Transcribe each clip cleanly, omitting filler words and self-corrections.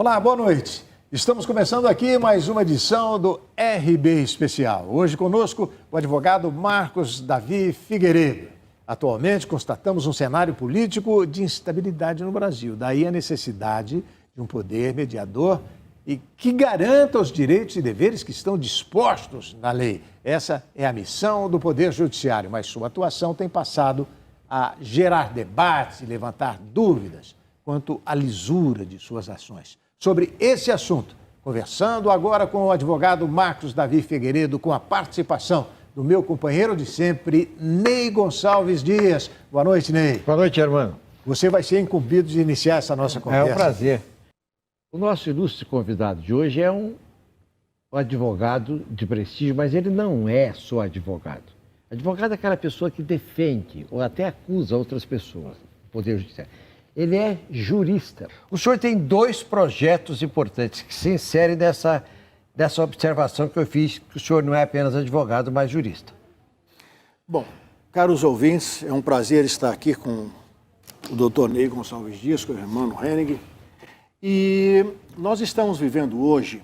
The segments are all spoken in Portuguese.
Olá, boa noite. Estamos começando aqui mais uma edição do RB Especial. Hoje conosco o advogado Marcos Davi Figueiredo. Atualmente constatamos um cenário político de instabilidade no Brasil. Daí a necessidade de um poder mediador e que garanta os direitos e deveres que estão dispostos na lei. Essa é a missão do Poder Judiciário, mas sua atuação tem passado a gerar debates e levantar dúvidas quanto à lisura de suas ações. Sobre esse assunto, conversando agora com o advogado Marcos Davi Figueiredo, com a participação do meu companheiro de sempre, Ney Gonçalves Dias. Boa noite, Ney. Boa noite, irmão. Você vai ser incumbido de iniciar essa nossa conversa. É um prazer. O nosso ilustre convidado de hoje é um advogado de prestígio, mas ele não é só advogado. Advogado é aquela pessoa que defende ou até acusa outras pessoas, o Poder Judiciário. Ele é jurista. O senhor tem dois projetos importantes que se inserem nessa observação que eu fiz, que o senhor não é apenas advogado, mas jurista. Bom, caros ouvintes, é um prazer estar aqui com o doutor Ney Gonçalves Dias, com o irmão Henning. E nós estamos vivendo hoje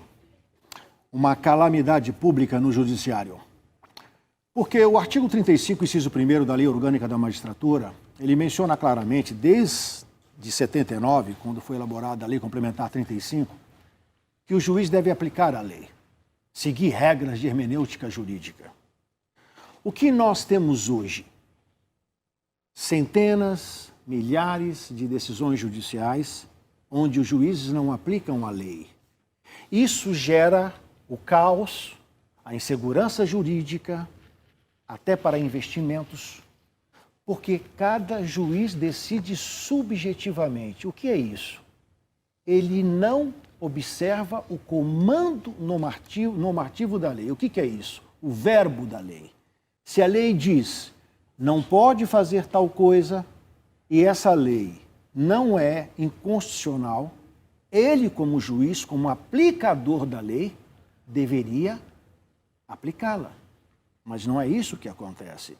uma calamidade pública no judiciário. Porque o artigo 35, inciso 1º da Lei Orgânica da Magistratura, ele menciona claramente, desde 79, quando foi elaborada a Lei Complementar 35, que o juiz deve aplicar a lei, seguir regras de hermenêutica jurídica. O que nós temos hoje? Centenas, milhares de decisões judiciais onde os juízes não aplicam a lei. Isso gera o caos, a insegurança jurídica, até para investimentos, porque cada juiz decide subjetivamente. O que é isso? Ele não observa o comando normativo da lei. O que é isso? O verbo da lei. Se a lei diz, não pode fazer tal coisa, e essa lei não é inconstitucional, ele, como juiz, como aplicador da lei, deveria aplicá-la. Mas não é isso que acontece.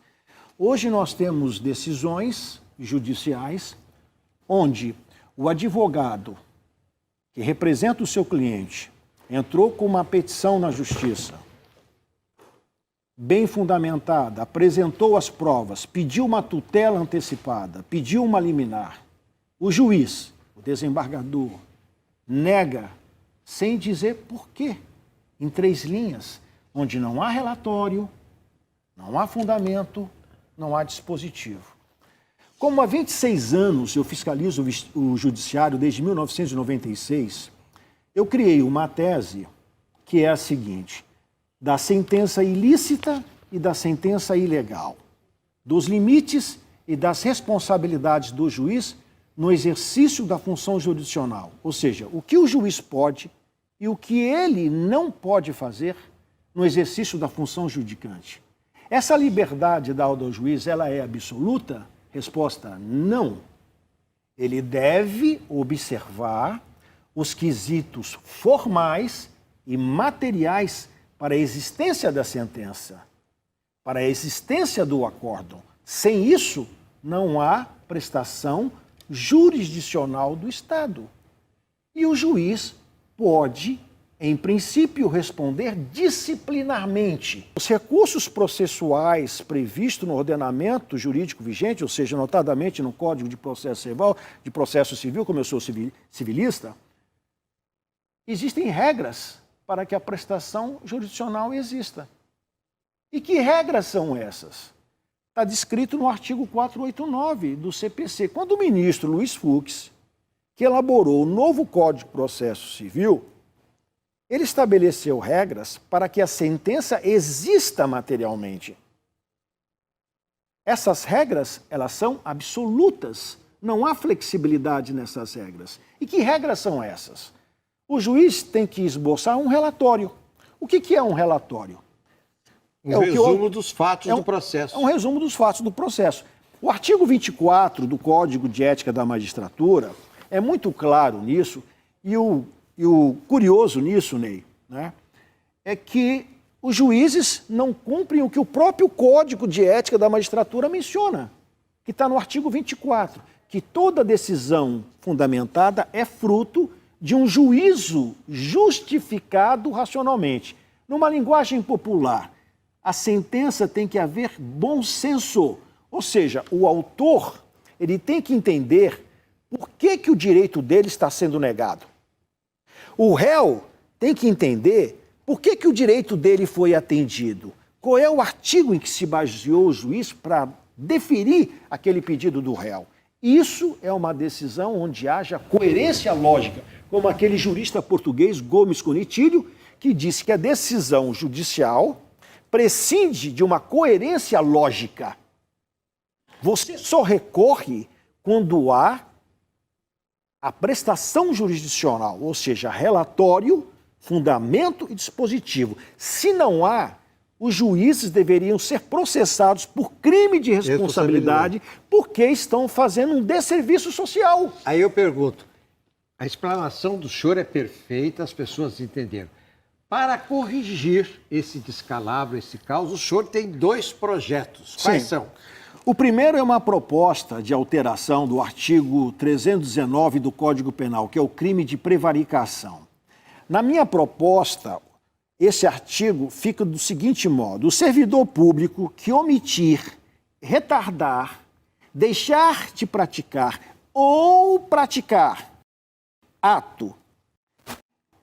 Hoje nós temos decisões judiciais onde o advogado que representa o seu cliente entrou com uma petição na justiça, bem fundamentada, apresentou as provas, pediu uma tutela antecipada, pediu uma liminar. O juiz, o desembargador, nega sem dizer por quê, em 3 linhas, onde não há relatório, não há fundamento, não há dispositivo. Como há 26 anos eu fiscalizo o judiciário desde 1996, eu criei uma tese que é a seguinte: da sentença ilícita e da sentença ilegal, dos limites e das responsabilidades do juiz no exercício da função jurisdicional. Ou seja, o que o juiz pode e o que ele não pode fazer no exercício da função judicante. Essa liberdade dada ao juiz, ela é absoluta? Resposta: não. Ele deve observar os quesitos formais e materiais para a existência da sentença, para a existência do acórdão. Sem isso, não há prestação jurisdicional do Estado. E o juiz pode, em princípio, responder disciplinarmente. Os recursos processuais previstos no ordenamento jurídico vigente, ou seja, notadamente no Código de Processo Civil, como eu sou civilista, existem regras para que a prestação jurisdicional exista. E que regras são essas? Está descrito no artigo 489 do CPC. Quando o ministro Luiz Fux, que elaborou o novo Código de Processo Civil, ele estabeleceu regras para que a sentença exista materialmente. Essas regras, elas são absolutas. Não há flexibilidade nessas regras. E que regras são essas? O juiz tem que esboçar um relatório. O que é um relatório? Um resumo dos fatos do processo. É um resumo dos fatos do processo. O artigo 24 do Código de Ética da Magistratura é muito claro nisso, e o curioso nisso, Ney, né, é que os juízes não cumprem o que o próprio Código de Ética da Magistratura menciona, que está no artigo 24, que toda decisão fundamentada é fruto de um juízo justificado racionalmente. Numa linguagem popular, a sentença tem que haver bom senso, ou seja, o autor ele tem que entender por que o direito dele está sendo negado. O réu tem que entender por que o direito dele foi atendido. Qual é o artigo em que se baseou o juiz para deferir aquele pedido do réu? Isso é uma decisão onde haja coerência lógica, como aquele jurista português Gomes Conitilho, que disse que a decisão judicial prescinde de uma coerência lógica. Você só recorre quando há a prestação jurisdicional, ou seja, relatório, fundamento e dispositivo. Se não há, os juízes deveriam ser processados por crime de responsabilidade porque estão fazendo um desserviço social. Aí eu pergunto, a explanação do senhor é perfeita, as pessoas entenderam. Para corrigir esse descalabro, esse caos, o senhor tem 2 projetos. Quais são? O primeiro é uma proposta de alteração do artigo 319 do Código Penal, que é o crime de prevaricação. Na minha proposta, esse artigo fica do seguinte modo: o servidor público que omitir, retardar, deixar de praticar ou praticar ato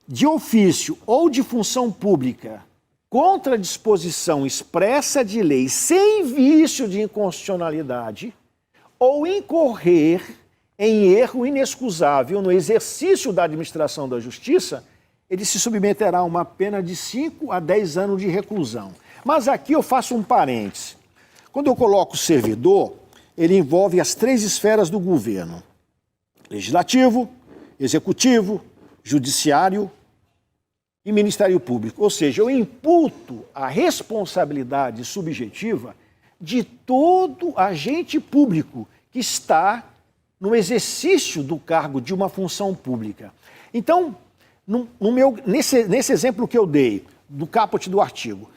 de ofício ou de função pública contra a disposição expressa de lei sem vício de inconstitucionalidade ou incorrer em erro inexcusável no exercício da administração da justiça, ele se submeterá a uma pena de 5 a 10 anos de reclusão. Mas aqui eu faço um parêntese. Quando eu coloco servidor, ele envolve as 3 esferas do governo: legislativo, executivo, judiciário e Ministério Público. Ou seja, eu imputo a responsabilidade subjetiva de todo agente público que está no exercício do cargo de uma função pública. Então, nesse exemplo que eu dei, do caput do artigo,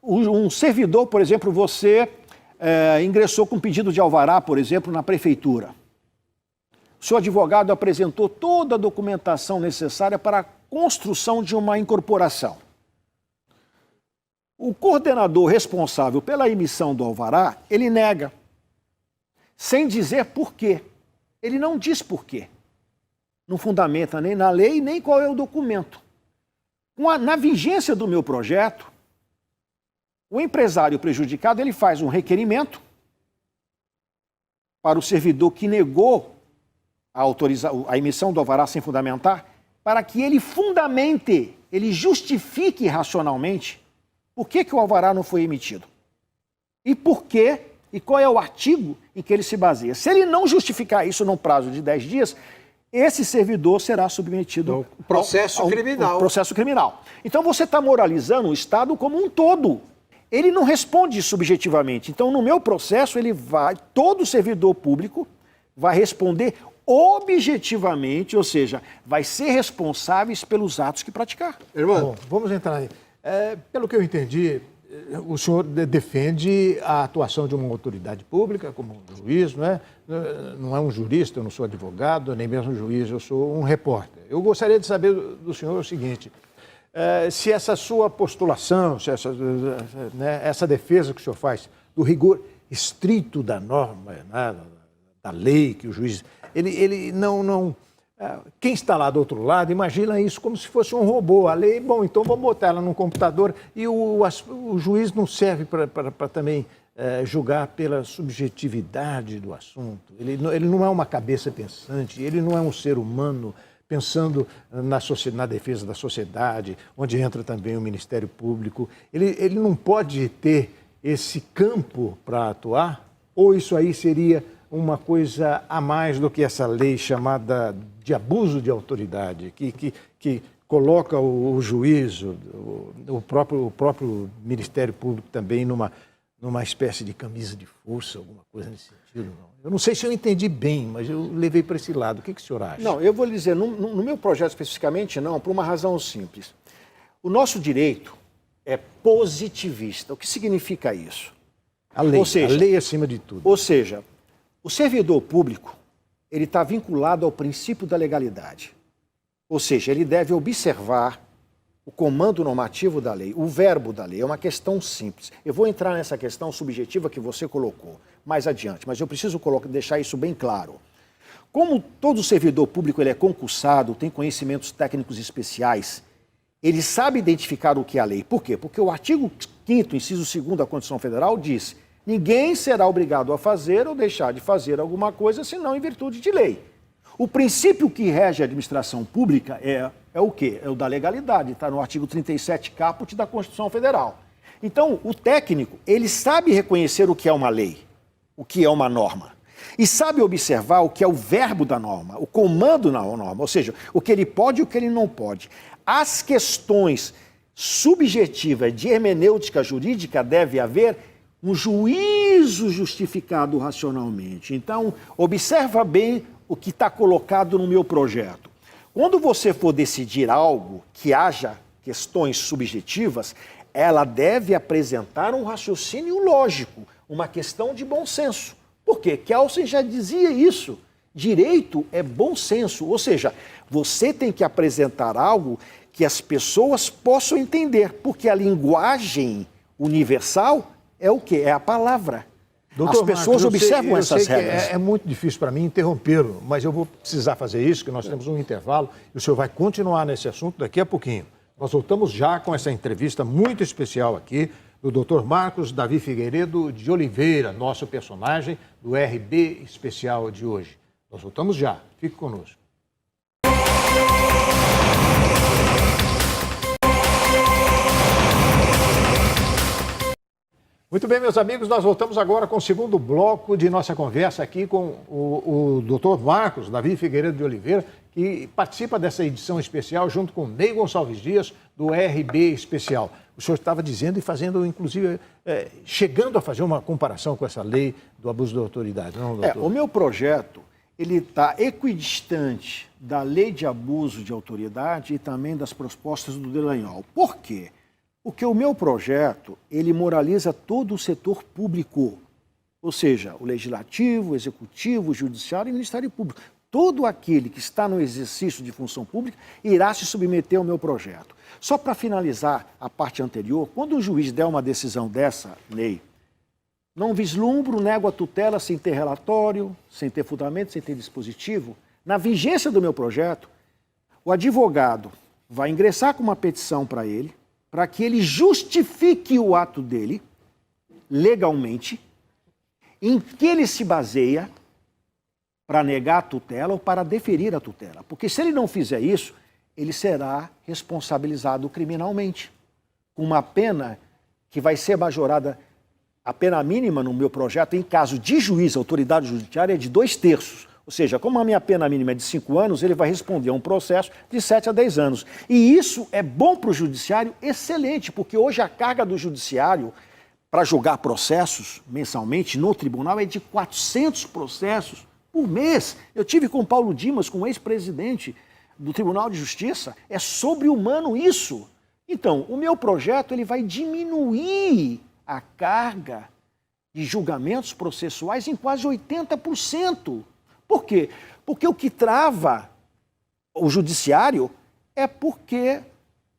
um servidor, por exemplo, você ingressou com pedido de alvará, por exemplo, na prefeitura. O seu advogado apresentou toda a documentação necessária para a construção de uma incorporação. O coordenador responsável pela emissão do alvará, ele nega, sem dizer por quê. Ele não diz por quê. Não fundamenta nem na lei, nem qual é o documento. Na vigência do meu projeto, o empresário prejudicado ele faz um para o servidor que negou a emissão do alvará sem fundamentar, para que ele fundamente, ele justifique racionalmente por que o alvará não foi emitido. E por quê, e qual é o artigo em que ele se baseia. Se ele não justificar isso num prazo de 10 dias, esse servidor será submetido ao processo criminal. Processo criminal. Então você está moralizando o Estado como um todo. Ele não responde subjetivamente. Então, no meu processo, todo servidor público vai responder objetivamente, ou seja, vai ser responsáveis pelos atos que praticar. Irmão, bom, vamos entrar aí. Pelo que eu entendi, o senhor defende a atuação de uma autoridade pública, como um juiz, não é? Não é um jurista, eu não sou advogado, nem mesmo juiz, eu sou um repórter. Eu gostaria de saber do senhor o seguinte: se essa sua postulação, se essa defesa que o senhor faz do rigor estrito da norma, né, da lei que o juiz... Ele não... Quem está lá do outro lado imagina isso como se fosse um robô. A lei, bom, então vamos botar ela num computador e o juiz não serve para também julgar pela subjetividade do assunto. Ele não é uma cabeça pensante, ele não é um ser humano pensando na defesa da sociedade, onde entra também o Ministério Público. Ele não pode ter esse campo para atuar? Ou isso aí seria uma coisa a mais do que essa lei chamada de abuso de autoridade, que coloca o juiz, o próprio Ministério Público também numa espécie de camisa de força, alguma coisa nesse sentido? Não. Eu não sei se eu entendi bem, mas eu levei para esse lado. O que o senhor acha? Não, eu vou lhe dizer, no meu projeto especificamente não, por uma razão simples. O nosso direito é positivista. O que significa isso? A lei acima de tudo. Ou seja, o servidor público, ele está vinculado ao princípio da legalidade. Ou seja, ele deve observar o comando normativo da lei, o verbo da lei. É uma questão simples. Eu vou entrar nessa questão subjetiva que você colocou mais adiante, mas eu preciso deixar isso bem claro. Como todo servidor público ele é concursado, tem conhecimentos técnicos especiais, ele sabe identificar o que é a lei. Por quê? Porque o artigo 5º, inciso 2º da Constituição Federal diz: ninguém será obrigado a fazer ou deixar de fazer alguma coisa senão em virtude de lei. O princípio que rege a administração pública é o quê? É o da legalidade, está no artigo 37 caput da Constituição Federal. Então, o técnico, ele sabe reconhecer o que é uma lei, o que é uma norma, e sabe observar o que é o verbo da norma, o comando na norma, ou seja, o que ele pode e o que ele não pode. As questões subjetivas de hermenêutica jurídica deve haver um juízo justificado racionalmente. Então, observa bem o que está colocado no meu projeto. Quando você for decidir algo que haja questões subjetivas, ela deve apresentar um raciocínio lógico, uma questão de bom senso. Por quê? Kelsen já dizia isso. Direito é bom senso, ou seja, você tem que apresentar algo que as pessoas possam entender, porque a linguagem universal é o quê? É a palavra. Doutor as pessoas Marcos, observam essas eu sei regras. Que é muito difícil para mim interrompê-lo, mas eu vou precisar fazer isso, que nós temos um intervalo e o senhor vai continuar nesse assunto daqui a pouquinho. Nós voltamos já com essa entrevista muito especial aqui do Dr. Marcos Davi Figueiredo de Oliveira, nosso personagem do RB especial de hoje. Nós voltamos já. Fique conosco. Muito bem, meus amigos, nós voltamos agora com o segundo bloco de nossa conversa aqui com o Dr. Marcos Davi Figueiredo de Oliveira, que participa dessa edição especial junto com Ney Gonçalves Dias, do RB Especial. O senhor estava dizendo e fazendo, inclusive, chegando a fazer uma comparação com essa lei do abuso da autoridade, não, doutor? O meu projeto, ele está equidistante da lei de abuso de autoridade e também das propostas do Delanhol. Por quê? Porque o meu projeto, ele moraliza todo o setor público, ou seja, o legislativo, o executivo, o judiciário e o Ministério Público. Todo aquele que está no exercício de função pública irá se submeter ao meu projeto. Só para finalizar a parte anterior, quando o juiz der uma decisão dessa lei, não vislumbro, nego a tutela sem ter relatório, sem ter fundamento, sem ter dispositivo. Na vigência do meu projeto, o advogado vai ingressar com uma petição para ele, para que ele justifique o ato dele, legalmente, em que ele se baseia para negar a tutela ou para deferir a tutela. Porque se ele não fizer isso, ele será responsabilizado criminalmente, com uma pena que vai ser majorada, a pena mínima no meu projeto, em caso de juiz, autoridade judiciária, é de 2/3. Ou seja, como a minha pena mínima é de 5 anos, ele vai responder a um processo de 7 a 10 anos. E isso é bom para o judiciário, excelente, porque hoje a carga do judiciário para julgar processos mensalmente no tribunal é de 400 processos por mês. Eu tive com Paulo Dimas, com o ex-presidente do Tribunal de Justiça. É sobre-humano isso. Então, o meu projeto ele vai diminuir a carga de julgamentos processuais em quase 80%. Por quê? Porque o que trava o judiciário é porque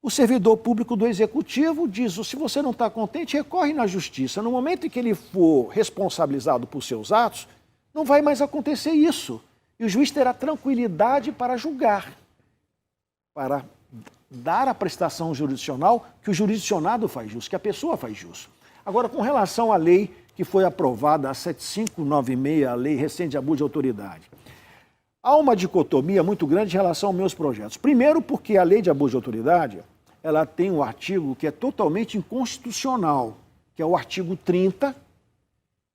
o servidor público do executivo diz: se você não está contente, recorre na justiça. No momento em que ele for responsabilizado por seus atos, não vai mais acontecer isso. E o juiz terá tranquilidade para julgar, para dar a prestação jurisdicional que o jurisdicionado faz jus, que a pessoa faz jus. Agora, com relação à lei que foi aprovada, a 7596, a lei recente de abuso de autoridade. Há uma dicotomia muito grande em relação aos meus projetos. Primeiro, porque a lei de abuso de autoridade, ela tem um artigo que é totalmente inconstitucional, que é o artigo 30,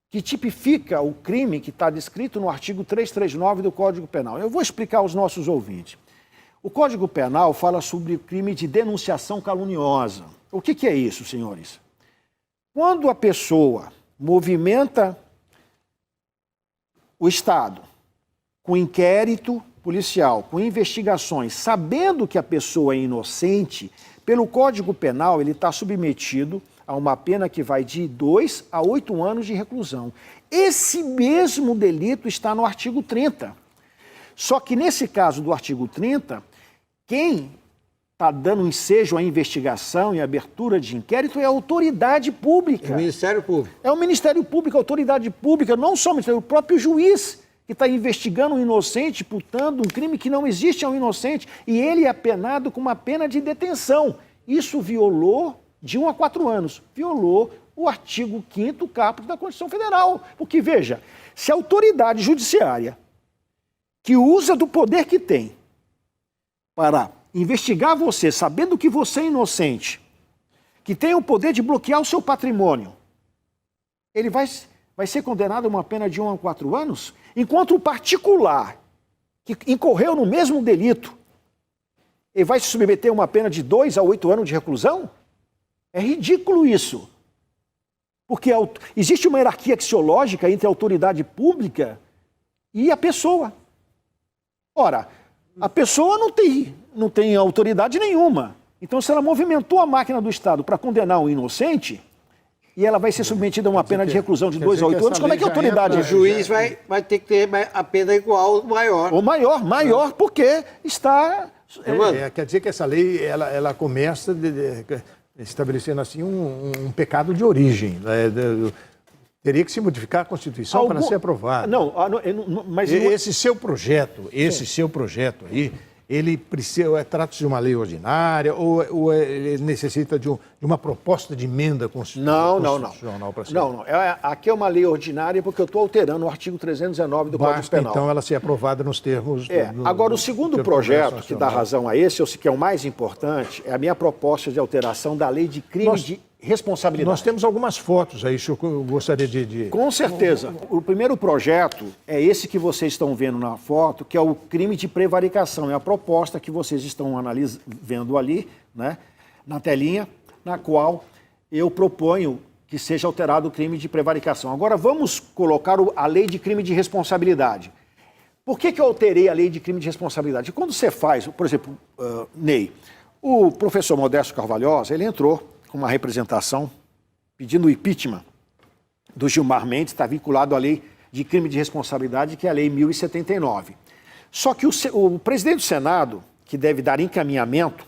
que tipifica o crime que está descrito no artigo 339 do Código Penal. Eu vou explicar aos nossos ouvintes. O Código Penal fala sobre o crime de denunciação caluniosa. O que é isso, senhores? Quando a pessoa movimenta o Estado com inquérito policial, com investigações, sabendo que a pessoa é inocente, pelo Código Penal ele está submetido a uma pena que vai de 2 a 8 anos de reclusão. Esse mesmo delito está no artigo 30. Só que nesse caso do artigo 30, quem está dando ensejo à investigação e abertura de inquérito é a autoridade pública. É o Ministério Público. É o Ministério Público, a autoridade pública, não só o Ministério, o próprio juiz que está investigando um inocente, imputando um crime que não existe a um inocente, e ele é penado com uma pena de detenção. Isso violou de 1 a 4 anos, violou o artigo 5º caput da Constituição Federal. Porque, veja, se a autoridade judiciária que usa do poder que tem para investigar você, sabendo que você é inocente, que tem o poder de bloquear o seu patrimônio, ele vai ser condenado a uma pena de 1 a 4 anos, enquanto o particular que incorreu no mesmo delito, ele vai se submeter a uma pena de 2 a 8 anos de reclusão? É ridículo isso. Porque existe uma hierarquia axiológica entre a autoridade pública e a pessoa. Ora, a pessoa não tem autoridade nenhuma. Então, se ela movimentou a máquina do Estado para condenar um inocente, e ela vai ser submetida a uma pena de reclusão de 2 a 8 anos, como é que a autoridade... O juiz vai ter que ter a pena igual ou maior. Ou maior, porque está... Quer dizer que essa lei, ela começa estabelecendo assim um pecado de origem. Teria que se modificar a Constituição para ser aprovada. Mas esse seu projeto aí, ele precisa, trata-se de uma lei ordinária ou ele necessita de uma proposta de emenda constitucional para ser? Não. Aqui é uma lei ordinária porque eu estou alterando o artigo 319 do Código Penal. Então ela ser aprovada nos termos... Agora, o segundo projeto que dá razão a esse, que é o mais importante, é a minha proposta de alteração da lei de crime de responsabilidade. Nós temos algumas fotos aí, eu gostaria de... Com certeza. O primeiro projeto é esse que vocês estão vendo na foto, que é o crime de prevaricação. É a proposta que vocês estão vendo ali, né, na telinha, na qual eu proponho que seja alterado o crime de prevaricação. Agora, vamos colocar a lei de crime de responsabilidade. Por que eu alterei a lei de crime de responsabilidade? Quando você faz, por exemplo, Ney, o professor Modesto Carvalhosa, ele entrou com uma representação pedindo o impeachment do Gilmar Mendes, está vinculado à lei de crime de responsabilidade, que é a lei 1079. Só que o presidente do Senado, que deve dar encaminhamento,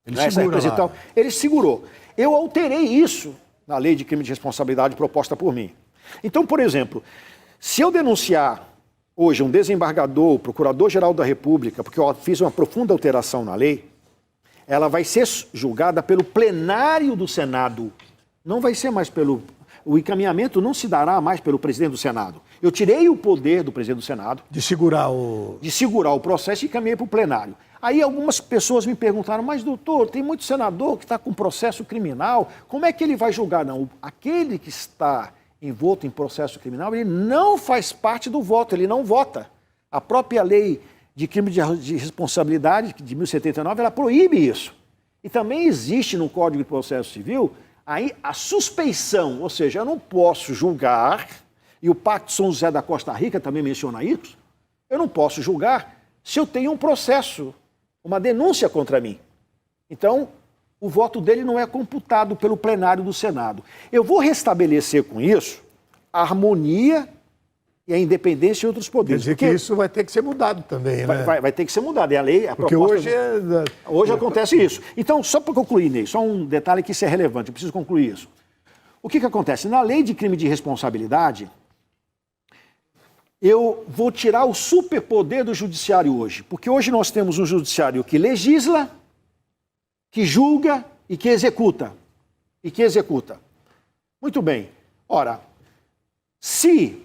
ele segurou. Eu alterei isso na lei de crime de responsabilidade proposta por mim. Então, por exemplo, se eu denunciar hoje um desembargador, procurador-geral da República, porque eu fiz uma profunda alteração na lei, ela vai ser julgada pelo plenário do Senado. Não vai ser mais pelo... O encaminhamento não se dará mais pelo presidente do Senado. Eu tirei o poder do presidente do Senado... De segurar o processo e encaminhei para o plenário. Aí algumas pessoas me perguntaram, mas doutor, tem muito senador que está com processo criminal, como é que ele vai julgar? Não, aquele que está envolto em processo criminal, ele não faz parte do voto, ele não vota. A própria lei de crime de responsabilidade, de 1079, ela proíbe isso. E também existe no Código de Processo Civil aí a suspeição, ou seja, eu não posso julgar, e o Pacto São José da Costa Rica também menciona isso, eu não posso julgar se eu tenho um processo, uma denúncia contra mim. Então, o voto dele não é computado pelo plenário do Senado. Eu vou restabelecer com isso a harmonia e a independência e outros poderes. Quer dizer que isso vai ter que ser mudado também, né? Vai ter que ser mudado. É a lei, a porque proposta... Hoje acontece isso. Então, só para concluir, Ney, só um detalhe que isso é relevante, eu preciso concluir isso. O que acontece? Na lei de crime de responsabilidade, eu vou tirar o superpoder do judiciário hoje. Porque hoje nós temos um judiciário que legisla, que julga e que executa. Muito bem. Ora, se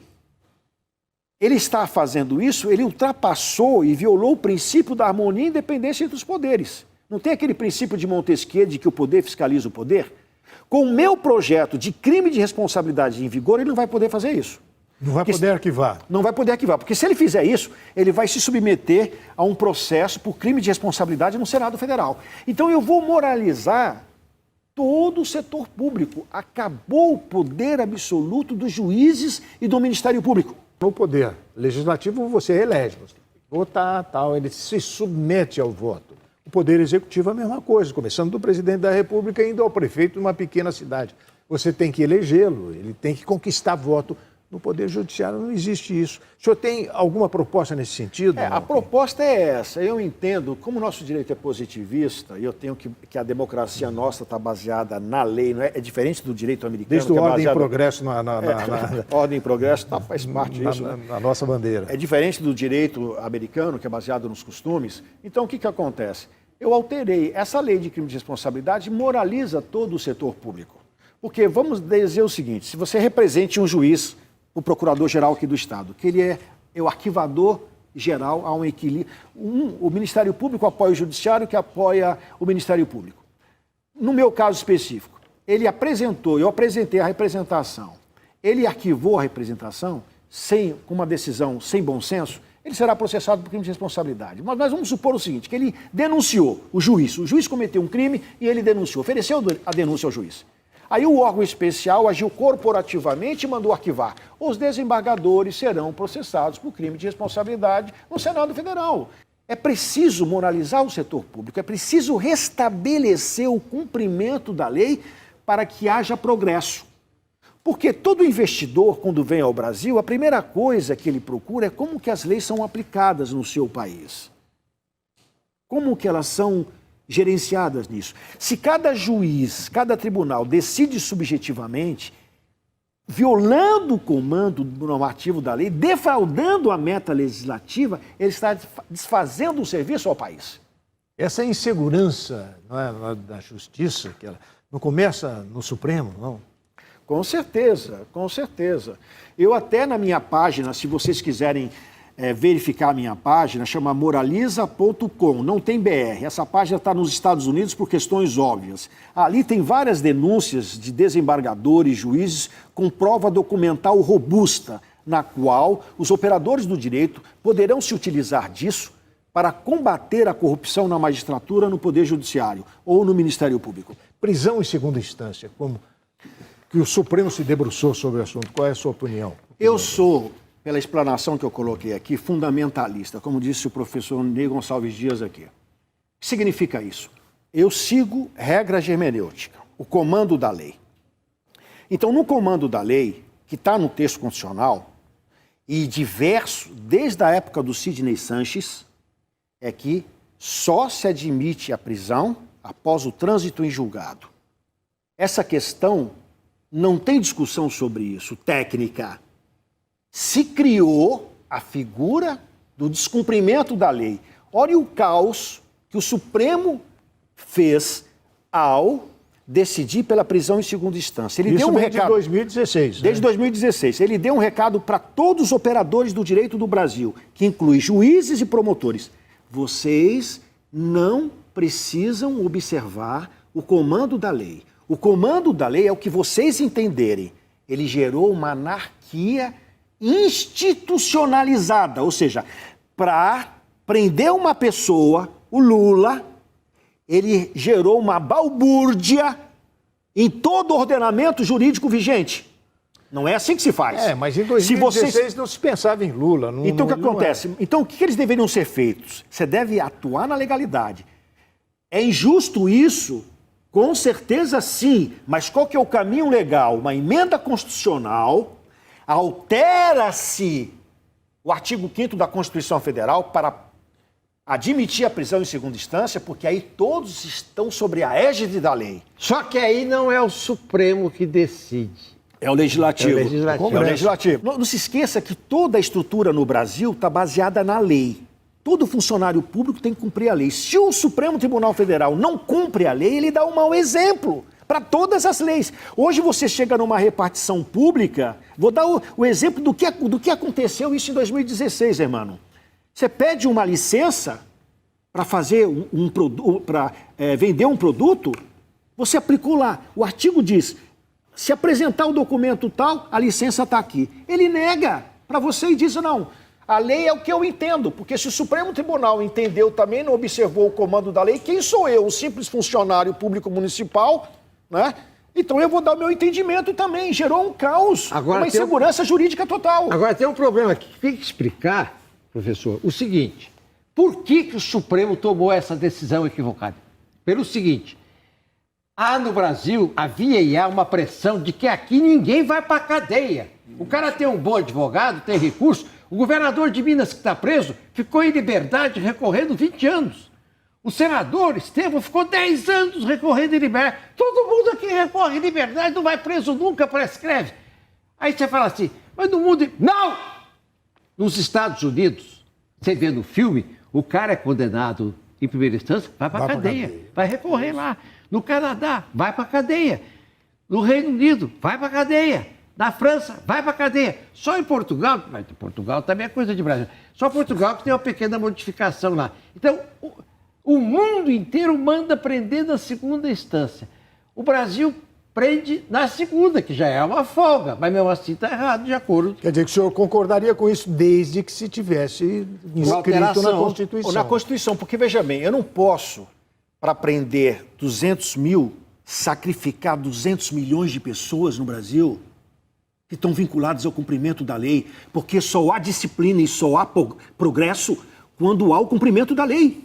ele está fazendo isso, ele ultrapassou e violou o princípio da harmonia e independência entre os poderes. Não tem aquele princípio de Montesquieu de que o poder fiscaliza o poder? Com o meu projeto de crime de responsabilidade em vigor, ele não vai poder fazer isso. Não vai poder arquivar. Não vai poder arquivar, porque se ele fizer isso, ele vai se submeter a um processo por crime de responsabilidade no Senado Federal. Então eu vou moralizar todo o setor público. Acabou o poder absoluto dos juízes e do Ministério Público. No poder legislativo você elege, você tem que votar, tal, ele se submete ao voto. O poder executivo é a mesma coisa, começando do presidente da República e indo ao prefeito de uma pequena cidade. Você tem que elegê-lo, ele tem que conquistar voto No Poder Judiciário não existe isso. O senhor tem alguma proposta nesse sentido? A proposta é essa. Eu entendo, como o nosso direito é positivista, e eu tenho que a democracia nossa está baseada na lei, não é? É diferente do direito americano. Desde o que é Ordem baseado... e Progresso Ordem e Progresso faz parte disso. Na nossa bandeira. É diferente do direito americano, que é baseado nos costumes. Então, o que acontece? Eu alterei. Essa lei de crime de responsabilidade moraliza todo o setor público. Porque vamos dizer o seguinte, se você represente um juiz, o procurador-geral aqui do Estado, que ele é o arquivador geral, há um equilíbrio. O Ministério Público apoia o Judiciário, que apoia o Ministério Público. No meu caso específico, ele apresentou, eu apresentei a representação, ele arquivou a representação com uma decisão sem bom senso, ele será processado por crime de responsabilidade. Mas nós vamos supor o seguinte, que ele denunciou o juiz cometeu um crime e ele denunciou, ofereceu a denúncia ao juiz. Aí o órgão especial agiu corporativamente e mandou arquivar. Os desembargadores serão processados por crime de responsabilidade no Senado Federal. É preciso moralizar o setor público, é preciso restabelecer o cumprimento da lei para que haja progresso. Porque todo investidor, quando vem ao Brasil, a primeira coisa que ele procura é como que as leis são aplicadas no seu país. Como que elas são gerenciadas nisso. Se cada juiz, cada tribunal decide subjetivamente, violando o comando normativo da lei, defraudando a meta legislativa, ele está desfazendo o serviço ao país. Essa insegurança, não é, da justiça, que ela não começa no Supremo, não? Com certeza, com certeza. Eu até na minha página, se vocês quiserem verificar a minha página, chama moraliza.com, não tem BR. Essa página está nos Estados Unidos por questões óbvias. Ali tem várias denúncias de desembargadores, juízes, com prova documental robusta, na qual os operadores do direito poderão se utilizar disso para combater a corrupção na magistratura, no Poder Judiciário ou no Ministério Público. Prisão em segunda instância, como que o Supremo se debruçou sobre o assunto, qual é a sua opinião? Eu sou, pela explanação que eu coloquei aqui, fundamentalista, como disse o professor Ney Gonçalves Dias aqui. O que significa isso? Eu sigo regras de hermenêutica, o comando da lei. Então, no comando da lei, que está no texto constitucional, e diverso, desde a época do Sidney Sanches, é que só se admite a prisão após o trânsito em julgado. Essa questão não tem discussão sobre isso, técnica. Se criou a figura do descumprimento da lei. Olha o caos que o Supremo fez ao decidir pela prisão em segunda instância. Ele Isso deu um recado de 2016. Desde 2016. Ele deu um recado para todos os operadores do direito do Brasil, que inclui juízes e promotores. Vocês não precisam observar o comando da lei. O comando da lei é o que vocês entenderem. Ele gerou uma anarquia institucionalizada, ou seja, para prender uma pessoa, o Lula, ele gerou uma balbúrdia em todo o ordenamento jurídico vigente. Não é assim que se faz. Mas em 2016 não se pensava em Lula. Então o que acontece? Então o que eles deveriam ser feitos? Você deve atuar na legalidade. É injusto isso? Com certeza sim, mas qual que é o caminho legal? Uma emenda constitucional, altera-se o artigo 5º da Constituição Federal para admitir a prisão em segunda instância, porque aí todos estão sobre a égide da lei. Só que aí não é o Supremo que decide. É o Legislativo. É o Legislativo. É o Legislativo. Não se esqueça que toda a estrutura no Brasil está baseada na lei. Todo funcionário público tem que cumprir a lei. Se o Supremo Tribunal Federal não cumpre a lei, ele dá um mau exemplo para todas as leis. Hoje você chega numa repartição pública, vou dar o exemplo do que aconteceu isso em 2016, irmão. Você pede uma licença para fazer para vender um produto, você aplicou lá. O artigo diz, se apresentar o documento tal, a licença está aqui. Ele nega para você e diz, não, a lei é o que eu entendo, porque se o Supremo Tribunal entendeu também, não observou o comando da lei, quem sou eu? Um simples funcionário público municipal, né? Então eu vou dar o meu entendimento também. Gerou um caos, uma insegurança jurídica total. Agora tem um problema aqui. Tem que explicar, professor, o seguinte. Por que o Supremo tomou essa decisão equivocada? Pelo seguinte, há no Brasil, havia e há uma pressão de que aqui ninguém vai para a cadeia. O cara tem um bom advogado, tem recurso. O governador de Minas que está preso ficou em liberdade recorrendo 20 anos. O senador Estevão ficou 10 anos recorrendo em liberdade. Todo mundo aqui recorre em liberdade, não vai preso nunca, prescreve. Aí você fala assim, mas no mundo... Não! Nos Estados Unidos, você vê no filme, o cara é condenado em primeira instância, vai para a cadeia, vai recorrer lá. No Canadá, vai para a cadeia. No Reino Unido, vai para a cadeia. Na França, vai para a cadeia. Só em Portugal, mas Portugal também é coisa de Brasil, só Portugal que tem uma pequena modificação lá. Então, o mundo inteiro manda prender na segunda instância. O Brasil prende na segunda, que já é uma folga, mas mesmo assim está errado, de acordo. Quer dizer que o senhor concordaria com isso desde que se tivesse inscrito na Constituição. Na Constituição, porque veja bem, eu não posso, para prender 200 mil, sacrificar 200 milhões de pessoas no Brasil que estão vinculadas ao cumprimento da lei, porque só há disciplina e só há progresso quando há o cumprimento da lei.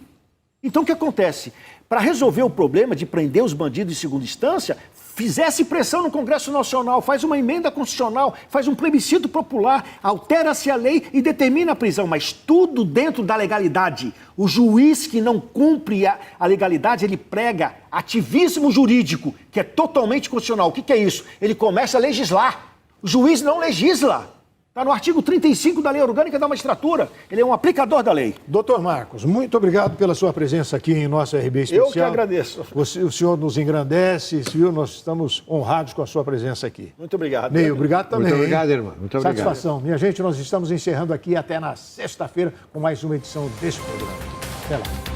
Então o que acontece? Para resolver o problema de prender os bandidos em segunda instância, fizesse pressão no Congresso Nacional, faz uma emenda constitucional, faz um plebiscito popular, altera-se a lei e determina a prisão, mas tudo dentro da legalidade. O juiz que não cumpre a legalidade, ele prega ativismo jurídico, que é totalmente constitucional. O que é isso? Ele começa a legislar. O juiz não legisla. Está no artigo 35 da Lei Orgânica da Magistratura. Ele é um aplicador da lei. Doutor Marcos, muito obrigado pela sua presença aqui em nosso RB Especial. Eu que agradeço. O senhor nos engrandece, viu? Nós estamos honrados com a sua presença aqui. Muito obrigado. Ney, obrigado também. Muito obrigado, irmão. Muito obrigado. Satisfação. Minha gente, nós estamos encerrando aqui até na sexta-feira com mais uma edição desse programa. Até lá.